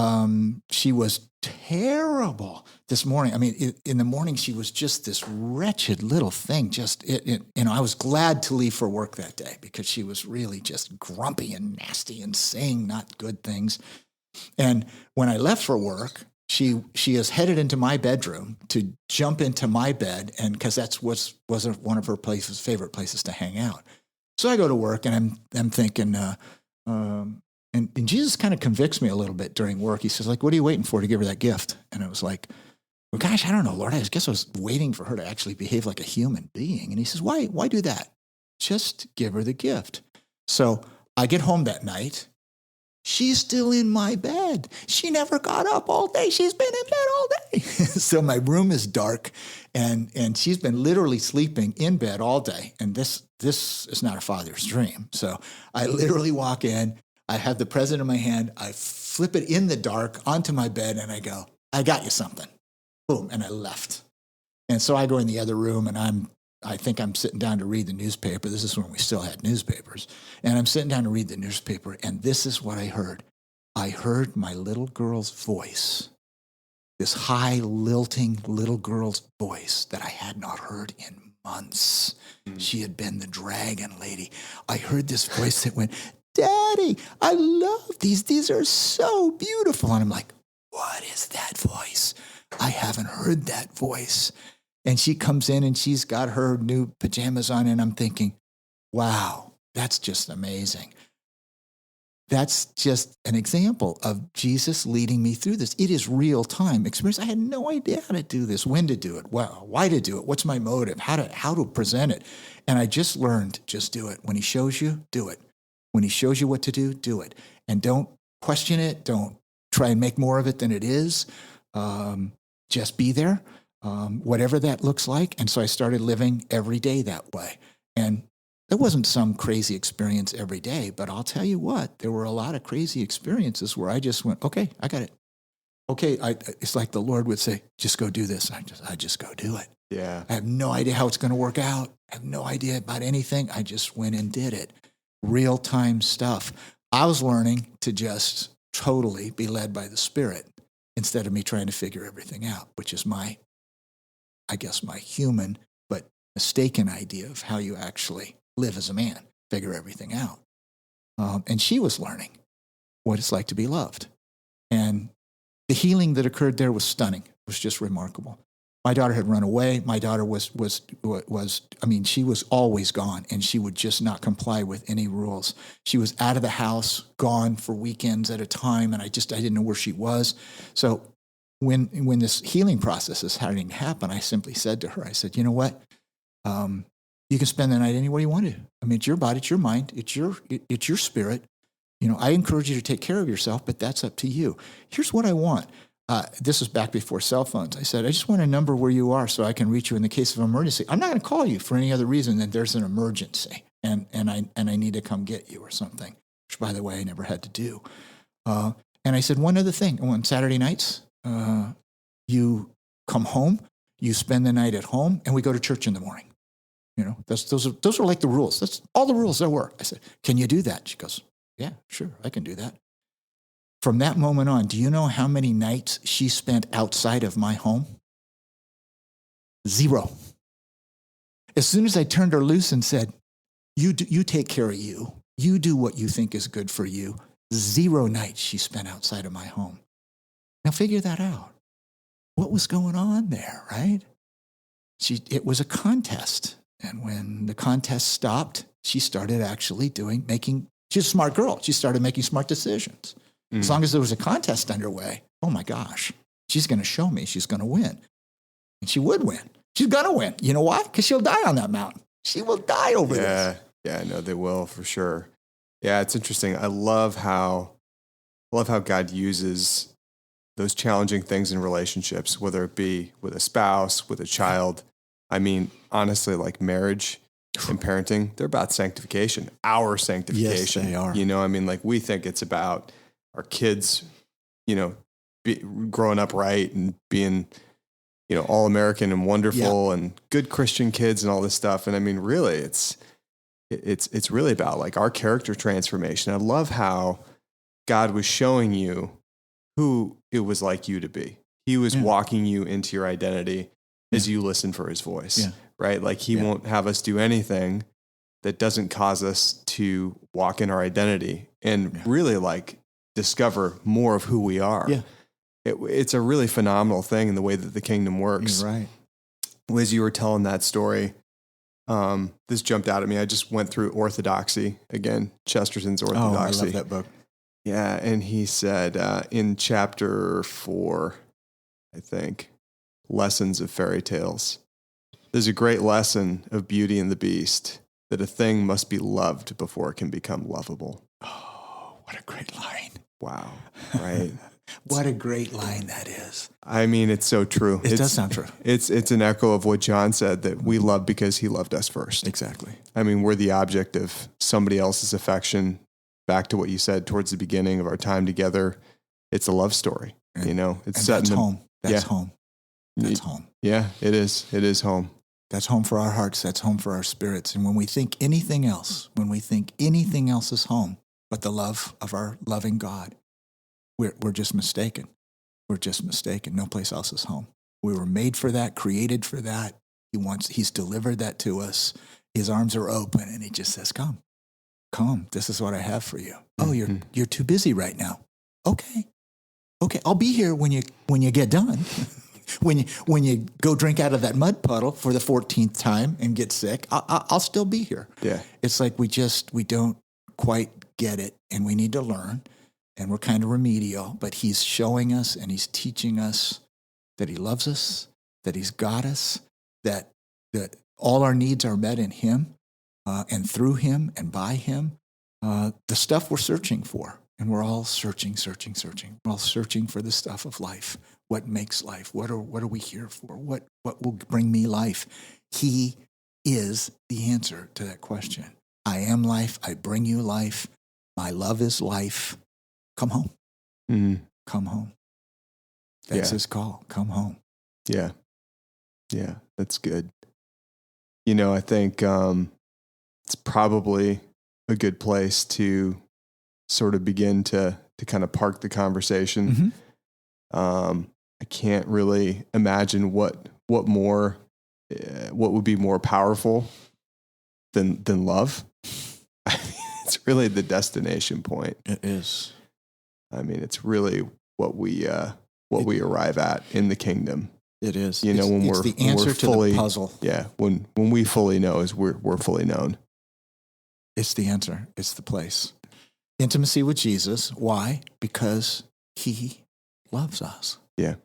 She was terrible this morning. I mean, in the morning, she was just this wretched little thing. I was glad to leave for work that day because she was really just grumpy and nasty and saying not good things. And when I left for work, she is headed into my bedroom to jump into my bed, and because that's was one of her favorite places to hang out. So I go to work, and I'm thinking, and Jesus kind of convicts me a little bit during work. He says, like, what are you waiting for to give her that gift? And I was like, well, gosh, I don't know, Lord. I guess I was waiting for her to actually behave like a human being. And he says, why do that? Just give her the gift. So I get home that night. She's still in my bed. She never got up all day. She's been in bed all day. So my room is dark, and she's been literally sleeping in bed all day. And this is not a father's dream. So I literally walk in. I have the present in my hand. I flip it in the dark onto my bed, and I go, I got you something. Boom, and I left. And so I go in the other room, and I think I'm sitting down to read the newspaper. This is when we still had newspapers. And I'm sitting down to read the newspaper, and this is what I heard. I heard my little girl's voice, this high, lilting little girl's voice that I had not heard in months. She had been the dragon lady. I heard this voice that went, Daddy, I love these. These are so beautiful. And I'm like, what is that voice? I haven't heard that voice. And she comes in, and she's got her new pajamas on, and I'm thinking, wow, that's just amazing. That's just an example of Jesus leading me through this. It is real-time experience. I had no idea how to do this, when to do it, why to do it, what's my motive, how to present it. And I just learned, just do it. When he shows you, do it. When he shows you what to do, do it. And don't question it. Don't try and make more of it than it is. Just be there, whatever that looks like. And so I started living every day that way. And it wasn't some crazy experience every day, but I'll tell you what, there were a lot of crazy experiences where I just went, okay, I got it. okay, it's like the Lord would say, just go do this. I just go do it. Yeah. I have no idea how it's going to work out. I have no idea about anything. I just went and did it. Real-time stuff. I was learning to just totally be led by the Spirit instead of me trying to figure everything out, which is my human but mistaken idea of how you actually live as a man, figure everything out. And she was learning what it's like to be loved. And the healing that occurred there was stunning. It was just remarkable. My daughter had run away. My daughter she was always gone, and she would just not comply with any rules. She was out of the house, gone for weekends at a time, and I didn't know where she was. So when this healing process is having to happen, I simply said to her, I said, you know what? You can spend the night anywhere you want to. I mean, it's your body, it's your mind, it's your spirit. I encourage you to take care of yourself, but that's up to you. Here's what I want. This was back before cell phones. I said, I just want a number where you are so I can reach you in the case of emergency. I'm not going to call you for any other reason than there's an emergency and I need to come get you or something, which, by the way, I never had to do. And I said, one other thing. On Saturday nights, you come home, you spend the night at home, and we go to church in the morning. Those are like the rules. That's all the rules there were. I said, can you do that? She goes, yeah, sure, I can do that. From that moment on, do you know how many nights she spent outside of my home? 0. As soon as I turned her loose and said, you take care of you, you do what you think is good for you, 0 nights she spent outside of my home. Now figure that out. What was going on there, right? It was a contest. And when the contest stopped, she started actually she's a smart girl. She started making smart decisions. As long as there was a contest underway, oh my gosh, she's going to show me she's going to win. And she would win. She's going to win. You know why? Because she'll die on that mountain. She will die over this. Yeah, I know they will for sure. Yeah, it's interesting. I love how God uses those challenging things in relationships, whether it be with a spouse, with a child. I mean, honestly, like marriage and parenting, they're about sanctification, our sanctification. Yes, they are. Like we think it's about our kids, growing up right and being, all American and wonderful and good Christian kids and all this stuff. And I mean, really, it's really about like our character transformation. I love how God was showing you who it was like you to be. He was walking you into your identity as you listen for his voice, right? Like he won't have us do anything that doesn't cause us to walk in our identity and really like discover more of who we are. Yeah. It's a really phenomenal thing in the way that the kingdom works. You're right. Liz, you were telling that story. This jumped out at me. I just went through Orthodoxy again, Chesterton's Orthodoxy. Oh, I love that book. Yeah. And he said in chapter 4, I think, Lessons of Fairy Tales, there's a great lesson of Beauty and the Beast, that a thing must be loved before it can become lovable. Oh, what a great line. Wow. Right. What a great line that is. I mean, it's so true. It does sound true. It's an echo of what John said, that we love because he loved us first. Exactly. I mean, we're the object of somebody else's affection. Back to what you said towards the beginning of our time together. It's a love story. It's set in home. That's home. That's home. Yeah, it is. It is home. That's home for our hearts. That's home for our spirits. And when we think anything else is home but the love of our loving God, we're just mistaken. We're just mistaken. No place else is home. We were made for that, created for that. He's delivered that to us. His arms are open and he just says, come, this is what I have for you. Oh, you're too busy right now. Okay. I'll be here when you get done. When you go drink out of that mud puddle for the 14th time and get sick, I'll still be here. Yeah. It's like we don't quite get it, and we need to learn, and we're kind of remedial, but he's showing us and he's teaching us that he loves us, that he's got us, that all our needs are met in him and through him and by him. The stuff we're searching for, and we're all searching. We're all searching for the stuff of life. What makes life? What are we here for? What will bring me life? He is the answer to that question. I am life. I bring you life. My love is life. Come home. Mm-hmm. Come home. That's his call. Come home. Yeah. Yeah, that's good. I think it's probably a good place to sort of begin to kind of park the conversation. I can't really imagine what would be more powerful than love. I mean, it's really the destination point. It is. I mean, it's really what we arrive at in the kingdom. It is. It's the answer to the puzzle. Yeah, when we fully know is we're fully known. It's the answer. It's the place. Intimacy with Jesus. Why? Because he loves us. Yeah.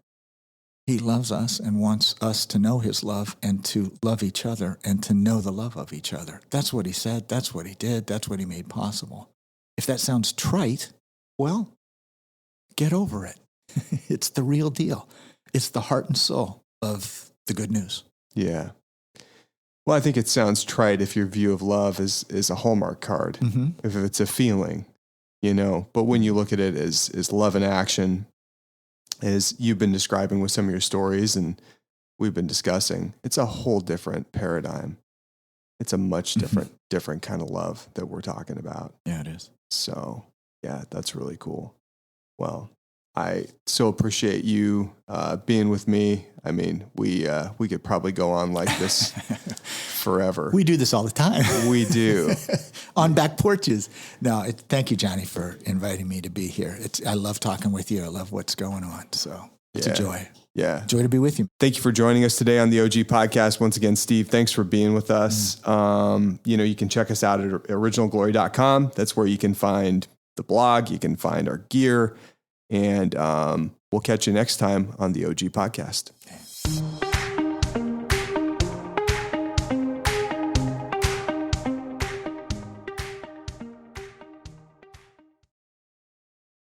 He loves us and wants us to know his love and to love each other and to know the love of each other. That's what he said. That's what he did. That's what he made possible. If that sounds trite, well, get over it. It's the real deal. It's the heart and soul of the good news. Yeah. Well, I think it sounds trite if your view of love is a Hallmark card, if it's a feeling, but when you look at it as love in action, as you've been describing with some of your stories and we've been discussing, it's a whole different paradigm. It's a much different kind of love that we're talking about. Yeah, it is. So, yeah, that's really cool. Well, I so appreciate you being with me. I mean, we could probably go on like this forever. We do this all the time. We do. On back porches. No, thank you, Johnny, for inviting me to be here. I love talking with you. I love what's going on. So it's a joy. Yeah. Joy to be with you. Thank you for joining us today on the OG podcast. Once again, Steve, thanks for being with us. You can check us out at originalglory.com. That's where you can find the blog. You can find our gear. And we'll catch you next time on the OG podcast. Okay.